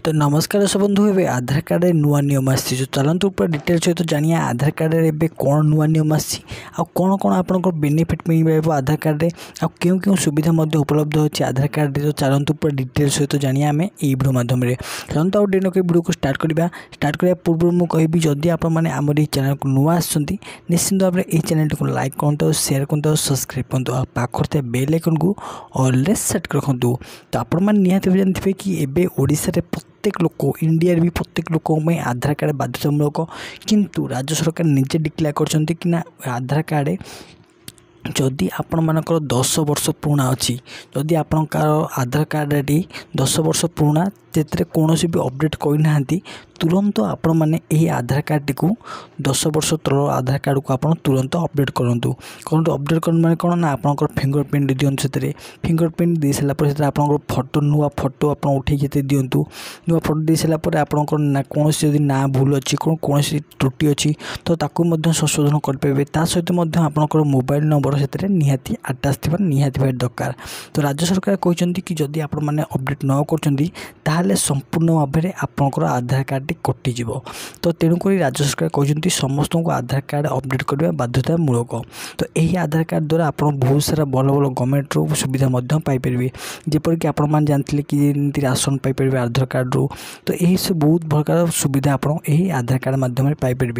तो नमस्कार दर्शक बंधु ए आधार कार्ड नुआ नियम आसी चलतु पूरा डिटेल सहित जानिया आधार कार्ड ए कौन नुआ नियम आसी कौन कौन आप बेनिफिट मिल आधार कार्ड आ क्यों क्यों सुविधा उपलब्ध होची आधार कार्ड तो चलतु पूरा डिटेल सहित जानिया आम यही वीडियो माध्यम चलते आउ डेनो वीडियो को स्टार्ट करने पूर्व मुझे कहबी जदि आप आम चैनल को नुआ आसुँच निश्चित भाव में यह चैनल को लाइक करूँ शेयर करूँ सब्सक्राइब करूँ पाखर बेल आइकन को ऑल सेट कर रखुँ। तो आपण निहत जानते कि एबे ओडिशा रे प्रत्येक लोक इंडिया भी प्रत्येक लोक आधार कार्ड बाध्यतामूलक किंतु राज्य सरकार निजे डिक्लेयर करछंती कि ना आधार कार्ड जदि आपण मानकर 10 वर्ष पुराना अच्छी जदि आपणकार आधार कार्ड 10 वर्ष पुराना से कौन भी अपडेट करना तुरंत आपण मैंने यही आधार कार्ड को 10 वर्ष तल आधार कार्ड को आप तुरंत अपडेट करूँ अपडेट कर मैंने कौन ना आपंकर फिंगरप्रिंट दिखाँ से फिंगरप्रिंट दे सारापर आप फोटो नुआ फोटो आप उठे दिंतु नुआ फोटो दे सारापर आपंकर कौन जदि ना भूल अच्छी कौन त्रुटि अच्छी तो ताकू संशोधन करेंगे ता सहित आपंकर मोबाइल नंबर से निहाती आटाच थी निहाती दरकार। तो राज्य सरकार कहते कि जदि आप अपडेट न कर संपूर्ण भाव में आपंकर आधार कार्ड कटिज। तो तेणुक राज्य सरकार कहते समस्त को आधार कार्ड अपडेट करने बाध्यतामूलक। तो यही आधार कार्ड द्वारा आप बहुत सारा भल भल गवर्नमेंट सुविधा पाइपर जेपरिक आप जानते कि राशन पाइपर आधार कार्ड रू। तो यही सब बहुत प्रकार सुविधा आप आधार कार्ड मध्यम पाइपर।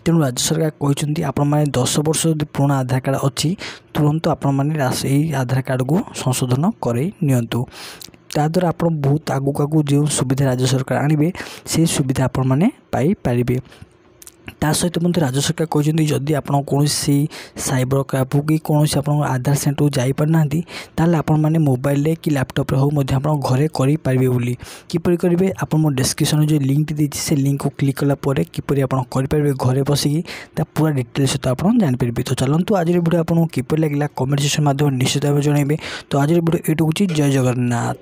तेणु राज्य सरकार कहते आप 10 वर्ष यदि पुराना आधार कार्ड अच्छी तुरंत आपने आधार कार्ड को संशोधन कर नियंतु ताद्वारा आप बहुत आगू जो सुविधा राज्य सरकार आनिबे से सुविधा आपण मैंने पाइपर। ता सहित मत राज्य सरकार कहते जदि आप कौन साइबर कैफ कि कौन आधार सेंटर को जापारना ताल आपण मैंने मोबाइल कि लैपटॉप रे हो घरे करेंगे बोली किपर करेंगे आप डिस्क्रिप्शन जो लिंक देती से लिंक को क्लिक कलापर किपर आप करेंगे घरे बसिकी पूरा डिटेल सहित आप जानीपर। तो चलतु आज वीडियो आपको किपर लगे कमेंट सेक्शन माध्यम निश्चित भाव जनइबे। तो आज वीडियो ये जय जगन्नाथ।